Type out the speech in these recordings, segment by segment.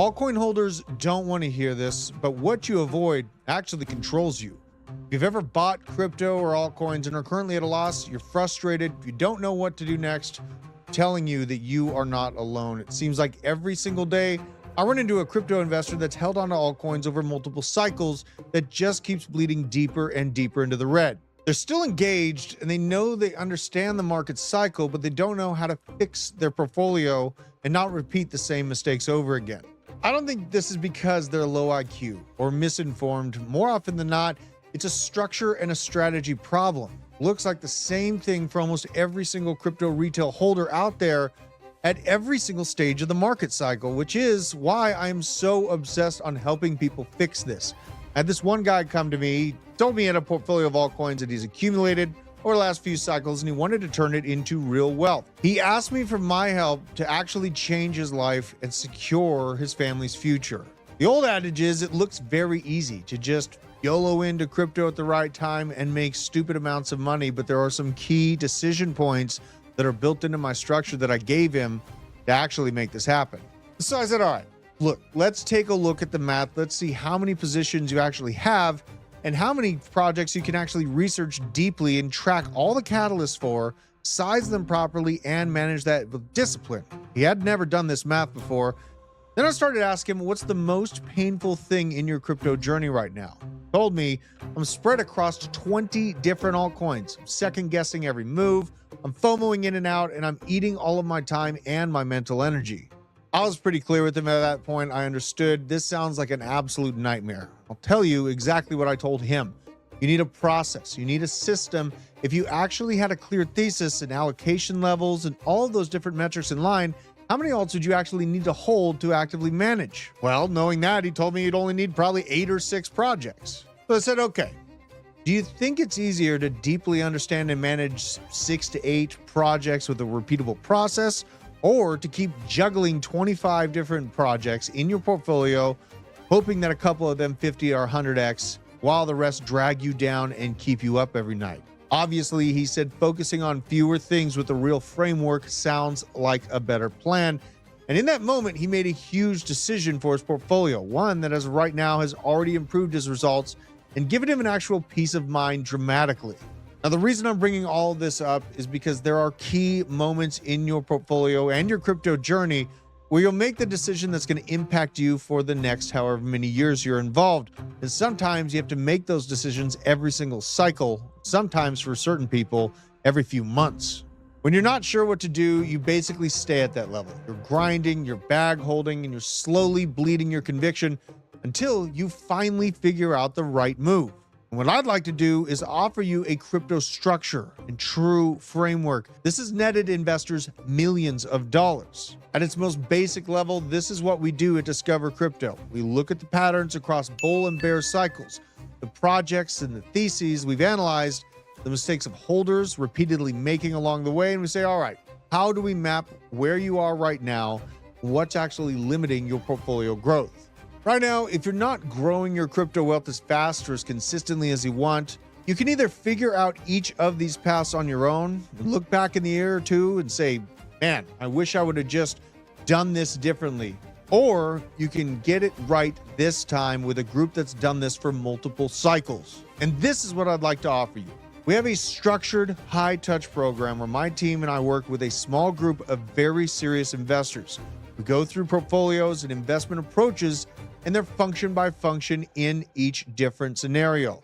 Altcoin holders don't want to hear this, but what you avoid actually controls you. If you've ever bought crypto or altcoins and are currently at a loss, you're frustrated, you don't know what to do next, I'm telling you that you are not alone. It seems like every single day I run into a crypto investor that's held onto altcoins over multiple cycles that just keeps bleeding deeper and deeper into the red. They're still engaged and they know they understand the market cycle, but they don't know how to fix their portfolio and not repeat the same mistakes over again. I don't think this is because they're low IQ or misinformed. More often than not, it's a structure and a strategy problem. Looks like the same thing for almost every single crypto retail holder out there at every single stage of the market cycle, which is why I'm so obsessed on helping people fix this. I had this one guy come to me, told me he had a portfolio of altcoins that he's accumulated over the last few cycles, and he wanted to turn it into real wealth. He asked me for my help to actually change his life and secure his family's future. The old adage is it looks very easy to just YOLO into crypto at the right time and make stupid amounts of money, but there are some key decision points that are built into my structure that I gave him to actually make this happen. So I said, all right, look, let's take a look at the math. Let's see how many positions you actually have and how many projects you can actually research deeply and track all the catalysts for, size them properly, and manage that with discipline. He had never done this math before. Then I started asking him, what's the most painful thing in your crypto journey right now? He told me, I'm spread across 20 different altcoins. I'm second guessing every move. I'm FOMOing in and out, and I'm eating all of my time and my mental energy. I was pretty clear with him at that point. I understood this sounds like an absolute nightmare. I'll tell you exactly what I told him. You need a process. You need a system. If you actually had a clear thesis and allocation levels and all of those different metrics in line, how many alts would you actually need to hold to actively manage? Well, knowing that, he told me you'd only need probably 8 or 6 projects. So I said, okay, do you think it's easier to deeply understand and manage 6 to 8 projects with a repeatable process, or to keep juggling 25 different projects in your portfolio, hoping that a couple of them 50 or 100x while the rest drag you down and keep you up every night? Obviously, he said focusing on fewer things with a real framework sounds like a better plan. And in that moment, he made a huge decision for his portfolio, one that as of right now has already improved his results and given him an actual peace of mind dramatically. Now, the reason I'm bringing all of this up is because there are key moments in your portfolio and your crypto journey where you'll make the decision that's going to impact you for the next however many years you're involved. And sometimes you have to make those decisions every single cycle, sometimes for certain people, every few months. When you're not sure what to do, you basically stay at that level. You're grinding, you're bag holding, and you're slowly bleeding your conviction until you finally figure out the right move. And what I'd like to do is offer you a crypto structure and true framework. This has netted investors millions of dollars. At its most basic level, this is what we do at Discover Crypto. We look at the patterns across bull and bear cycles, the projects and the theses we've analyzed, the mistakes of holders repeatedly making along the way, and we say, all right, how do we map where you are right now? What's actually limiting your portfolio growth? Right now, if you're not growing your crypto wealth as fast or as consistently as you want, you can either figure out each of these paths on your own and look back in the year or two and say, man, I wish I would have just done this differently. Or you can get it right this time with a group that's done this for multiple cycles. And this is what I'd like to offer you. We have a structured, high-touch program where my team and I work with a small group of very serious investors. We go through portfolios and investment approaches and their function by function in each different scenario.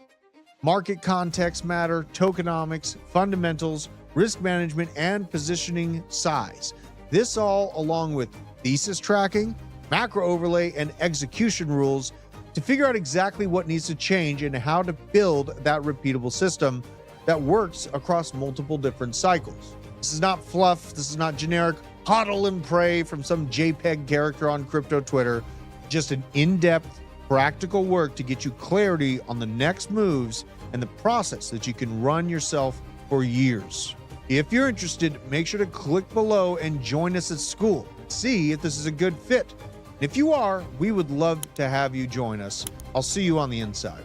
Market context matter, tokenomics, fundamentals, risk management, and positioning size. This all along with thesis tracking, macro overlay, and execution rules to figure out exactly what needs to change and how to build that repeatable system that works across multiple different cycles. This is not fluff. This is not generic hodl and pray from some JPEG character on crypto Twitter. Just an in-depth, practical work to get you clarity on the next moves and the process that you can run yourself for years. If you're interested, make sure to click below and join us at school. See if this is a good fit. And if you are, we would love to have you join us. I'll see you on the inside.